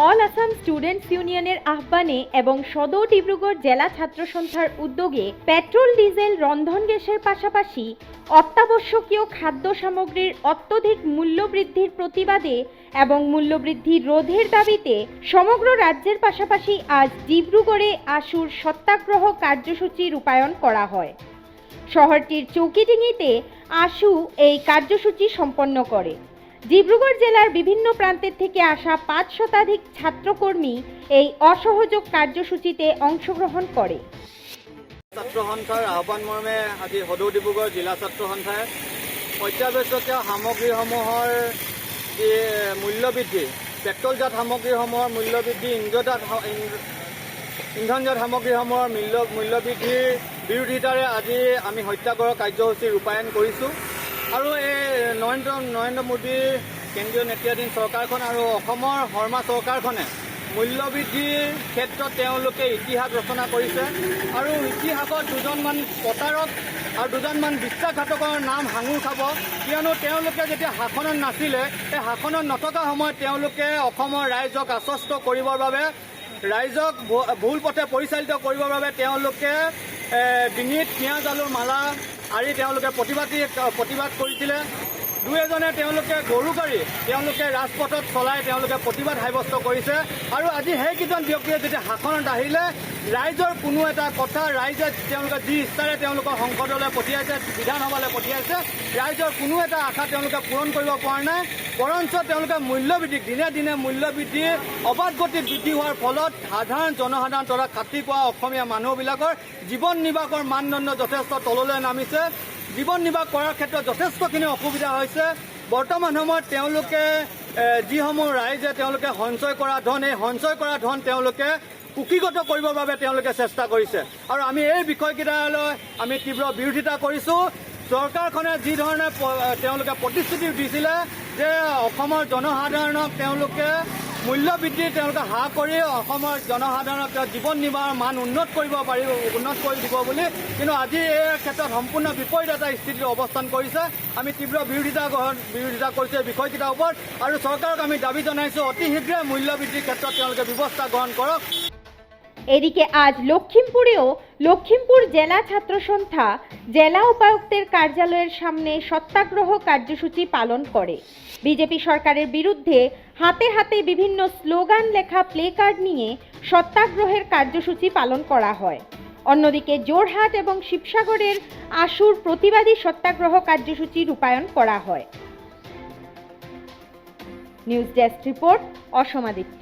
All Assam students ইউনিয়নের আহ্বানে এবং সদর ডিব্রুগড় জেলা ছাত্র সন্থার উদ্যোগে পেট্রোল ডিজেল রন্ধন গ্যাসের পাশাপাশি অত্যাবশ্যকীয় খাদ্য সামগ্রীর অত্যধিক মূল্য বৃদ্ধির প্রতিবাদে এবং মূল্যবৃদ্ধি রোধের দাবিতে সমগ্র রাজ্যের পাশাপাশি আজ ডিব্রুগড়ে আশুর সত্যাগ্রহ কার্যসূচি রূপায়ণ করা হয়। শহরটির চৌকিডিঙ্গিতে আশু এই কার্যসূচি সম্পন্ন করে। ডিব্রুগড় জেলার বিভিন্ন প্রান্তের থেকে আসা 5 শতাধিক ছাত্রকর্মী এই অসহযোগ কার্যসূচিতে অংশগ্রহণ করে। ছাত্র সন্থাৰ আহ্বান মৰ্মে আজি সদৌ ডিব্ৰুগড় জিলা ছাত্ৰ সন্থাই অত্যাৱশ্যকীয় সামগ্ৰীসমূহৰ যি মূল্যবৃদ্ধি, পেট্ৰলজাত সামগ্ৰীসমূহৰ মূল্যবৃদ্ধি, ইন্ধনজাত সামগ্ৰীসমূহৰ মূল্যবৃদ্ধিৰ বিৰোধিতাৰে আজি আমি সত্যাগ্ৰহ কাৰ্যসূচী ৰূপায়ণ কৰিছোঁ। আৰু এই নৰেন্দ্ৰ মোদীৰ কেন্দ্ৰীয় নেতৃত্বাধীন চৰকাৰখন আৰু অসমৰ শৰ্মা চৰকাৰখনে মূল্যবৃদ্ধিৰ ক্ষেত্ৰত তেওঁলোকে ইতিহাস ৰচনা কৰিছে আৰু ইতিহাসত দুজনমান প্ৰতাৰক আৰু দুজনমান বিশ্বাসঘাতকৰ নাম সাঙুৰ খাব। কিয়নো তেওঁলোকে যেতিয়া শাসনত নাছিলে, এই শাসনত নথকা সময়ত তেওঁলোকে অসমৰ ৰাইজক আশ্বস্ত কৰিবৰ বাবে, ৰাইজক ভুল পথে পৰিচালিত কৰিবৰ বাবে তেওঁলোকে ডিঙিত পিঁয়াজ আলুৰ মালা আৰি তেওঁলোকে প্ৰতিবাদ কৰিছিলে। দুই এজনে তেওঁলোকে গৰু গাড়ী তেওঁলোকে ৰাজপথত চলাই তেওঁলোকে প্ৰতিবাদ সাব্যস্ত কৰিছে। আৰু আজি সেইকেইজন ব্যক্তিয়ে যেতিয়া শাসনত আহিলে, ৰাইজৰ কোনো এটা কথা ৰাইজে তেওঁলোকে যি ইচ্ছাৰে তেওঁলোকৰ সংসদলৈ পঠিয়াইছে, বিধানসভালৈ পঠিয়াইছে, ৰাইজৰ কোনো এটা আশা তেওঁলোকে পূৰণ কৰিব পৰা নাই। বৰঞ্চ তেওঁলোকে মূল্যবৃদ্ধি দিনে দিনে মূল্যবৃদ্ধি অবাধ গতিত বৃদ্ধি হোৱাৰ ফলত সাধাৰণ জনসাধাৰণ তথা খাতি খোৱা অসমীয়া মানুহবিলাকৰ জীৱন নিৰ্বাহৰ মানদণ্ড যথেষ্ট তললৈ নামিছে। জীৱন নিৰ্বাহ কৰাৰ ক্ষেত্ৰত যথেষ্টখিনি অসুবিধা হৈছে। বৰ্তমান সময়ত তেওঁলোকে যিসমূহ ৰাইজে তেওঁলোকে সঞ্চয় কৰা ধন, এই সঞ্চয় কৰা ধন তেওঁলোকে কুক্ষিগত কৰিবৰ বাবে তেওঁলোকে চেষ্টা কৰিছে। আৰু আমি এই বিষয়কেইটালৈ আমি তীব্ৰ বিৰোধিতা কৰিছোঁ। চৰকাৰখনে যি ধৰণে তেওঁলোকে প্ৰতিশ্ৰুতি দিছিলে যে অসমৰ জনসাধাৰণক তেওঁলোকে মূল্যবৃদ্ধি তেওঁলোকে হ্ৰাস কৰি অসমৰ জনসাধাৰণক জীৱন নিৰ্বাহৰ মান উন্নত কৰি দিব বুলি, কিন্তু আজি এই ক্ষেত্ৰত সম্পূৰ্ণ বিপৰীত এটা স্থিতিত অৱস্থান কৰিছে। আমি তীব্ৰ বিৰোধিতা কৰিছোঁ এই বিষয়কেইটাৰ ওপৰত আৰু চৰকাৰক আমি দাবী জনাইছোঁ অতি শীঘ্ৰে মূল্যবৃদ্ধিৰ ক্ষেত্ৰত তেওঁলোকে ব্যৱস্থা গ্ৰহণ কৰক। এদিকে আজ লখিমপুর জেলা ছাত্র সন্থা জেলা উপায়ুক্তের কার্যালয়ের সামনে সত্যাগ্রহ কার্যসূচি পালন করে। বিজেপি সরকারের বিরুদ্ধে হাতে হাতে বিভিন্ন স্লোগান লেখা প্লে কার্ড নিয়ে সত্যাগ্রহের কার্যসূচি পালন করা হয়। অন্যদিকে জোরহাট এবং শিবসাগরের আশুর প্রতিবাদী সত্যাগ্রহ কার্যসূচি রূপায়ণ করা হয়। News desk report, অসমাদিত্য।